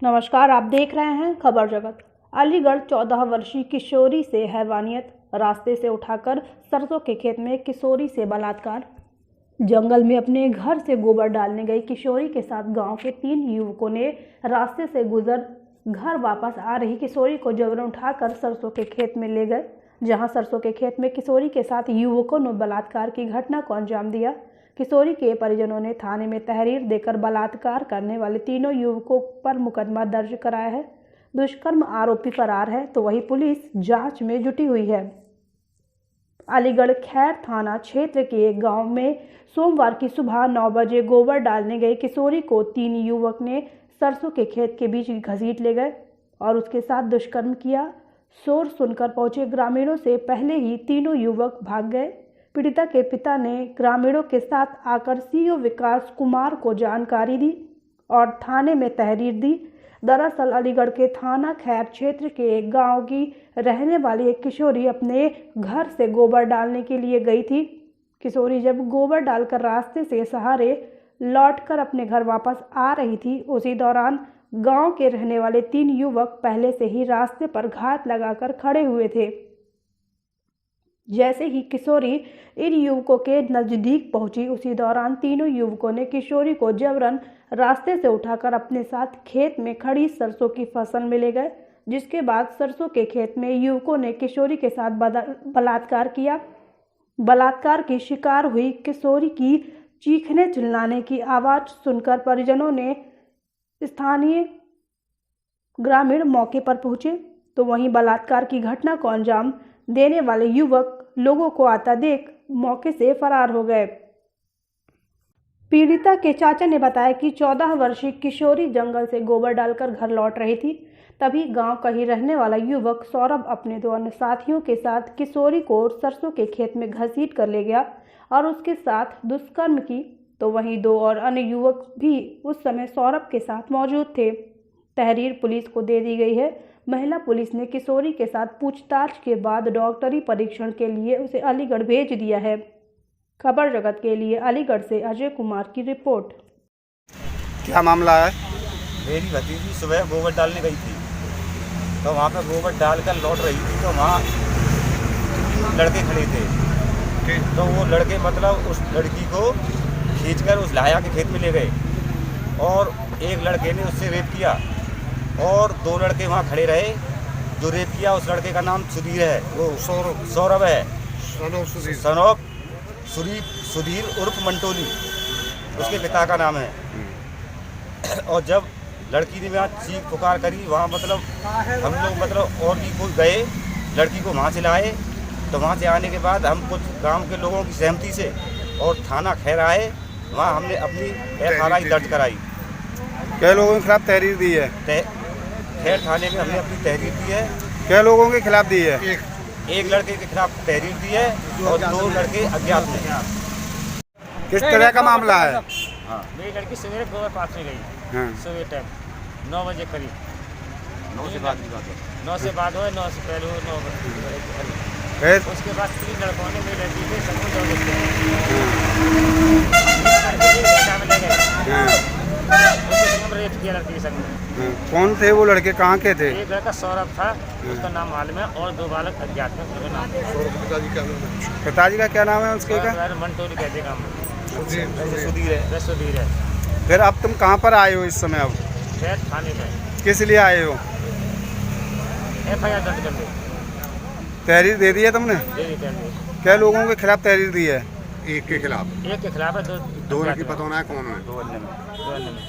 नमस्कार, आप देख रहे हैं खबर जगत। अलीगढ़ 14 वर्षीय किशोरी से हैवानियत, रास्ते से उठाकर सरसों के खेत में किशोरी से बलात्कार। जंगल में अपने घर से गोबर डालने गई किशोरी के साथ गांव के 3 युवकों ने रास्ते से गुजर घर वापस आ रही किशोरी को जबरन उठाकर सरसों के खेत में ले गए, जहां सरसों के खेत में किशोरी के साथ युवकों ने बलात्कार की घटना को अंजाम दिया। किशोरी के परिजनों ने थाने में तहरीर देकर बलात्कार करने वाले तीनों युवकों पर मुकदमा दर्ज कराया है। दुष्कर्म आरोपी फरार है तो वही पुलिस जांच में जुटी हुई है। अलीगढ़ खैर थाना क्षेत्र के एक गांव में सोमवार की सुबह 9 बजे गोबर डालने गई किशोरी को 3 युवक ने सरसों के खेत के बीच घसीट ले गए और उसके साथ दुष्कर्म किया। शोर सुनकर पहुंचे ग्रामीणों से पहले ही तीनों युवक भाग गए। पीड़िता के पिता ने ग्रामीणों के साथ आकर सीओ विकास कुमार को जानकारी दी और थाने में तहरीर दी। दरअसल अलीगढ़ के थाना खैर क्षेत्र के एक गांव की रहने वाली एक किशोरी अपने घर से गोबर डालने के लिए गई थी। किशोरी जब गोबर डालकर रास्ते से सहारे लौटकर अपने घर वापस आ रही थी, उसी दौरान गांव के रहने वाले 3 युवक पहले से ही रास्ते पर घात लगाकर खड़े हुए थे। जैसे ही किशोरी इन युवकों के नजदीक पहुंची, उसी दौरान तीनों युवकों ने किशोरी को जबरन रास्ते से उठाकर अपने साथ खेत में खड़ी सरसों की फसल में ले गए, जिसके बाद सरसों के खेत में युवकों ने किशोरी के साथ बलात्कार किया। बलात्कार की शिकार हुई किशोरी की चीखने चिल्लाने की आवाज सुनकर परिजनों ने स्थानीय ग्रामीण मौके पर पहुंचे तो वहीं बलात्कार की घटना को अंजाम देने वाले युवक लोगों को आता देख मौके से फरार हो गए। पीड़िता के चाचा ने बताया कि 14 वर्षीय किशोरी जंगल से गोबर डालकर घर लौट रही थी। तभी गांव का ही रहने वाला युवक सौरभ अपने 2 अन्य साथियों के साथ किशोरी को सरसों के खेत में घसीट कर ले गया और उसके साथ दुष्कर्म की। तो वहीं 2 और अन्य युवक भी उस समय सौरभ के साथ मौजूद थे। तहरीर पुलिस को दे दी गई है। महिला पुलिस ने किशोरी के साथ पूछताछ के बाद डॉक्टरी परीक्षण के लिए उसे अलीगढ़ भेज दिया है। खबर जगत के लिए अलीगढ़ से अजय कुमार की रिपोर्ट। क्या मामला है? मेरी भतीजी सुबह गोबर डालने गई थी, तो वहाँ पर गोबर डालकर लौट रही थी तो वहाँ लड़के खड़े थे। तो वो लड़के मतलब उस लड़की को खींचकर उस लाया के खेत में ले गए और एक लड़के ने उससे रेप किया और 2 लड़के वहाँ खड़े रहे। जो रेप किया उस लड़के का नाम सुधीर है, वो सौरभ है, सनोप सुधीर उर्फ मंटोली उसके पिता का नाम है। और जब लड़की ने वहाँ चीख पुकार करी, वहाँ मतलब हम लोग मतलब और भी कोई गए, लड़की को वहाँ से लाए। तो वहाँ से आने के बाद हम कुछ गांव के लोगों की सहमति से और थाना खैर आए, वहाँ हमने अपनी FRI दर्ज कराई। क्या लोगों के खिलाफ तहरीर दी है? खैर थाने में हमने अपनी तहरीर दी है। क्या लोगों के खिलाफ दी है? एक लड़के के खिलाफ तहरीर दी है और 2 लड़के अज्ञात में। किस तरह का मामला है? हाँ, मेरी लड़की सवेरे गोबर पाथने गई। हाँ। सुबह टाइम 9 बजे करीब। 9 से बाद की बात है। 9 से बाद हुआ, 9 से पहले हुआ, 9 बजे करीब। फिर उसके बाद 3 लड़कों ने मेरी लड़की के समूह दौड़ ले हाँ। रेप किया लड़की के संग में। हाँ। कौन थे वो लड़के? कहाँ के थे? एक लड़का सौरभ था, उसका नाम मालूम है, और 2 बालक अज्ञात में, उनका नाम पिताजी का क्या नाम है उसके का? मंटोली कहते काम सुधीर है। फिर अब तुम कहाँ पर आए हो इस समय? अब खैर थाने में किस लिए आए हो? FIR दर्ज कर दी। तहरीर दे दी है तुमने? दे दी तहरीर। क्या लोगों के खिलाफ तहरीर दी है? एक के खिलाफ एक के खिलाफ है, 2 की पता होना है कौन है। 2 अन्य में। 2 अन्य में।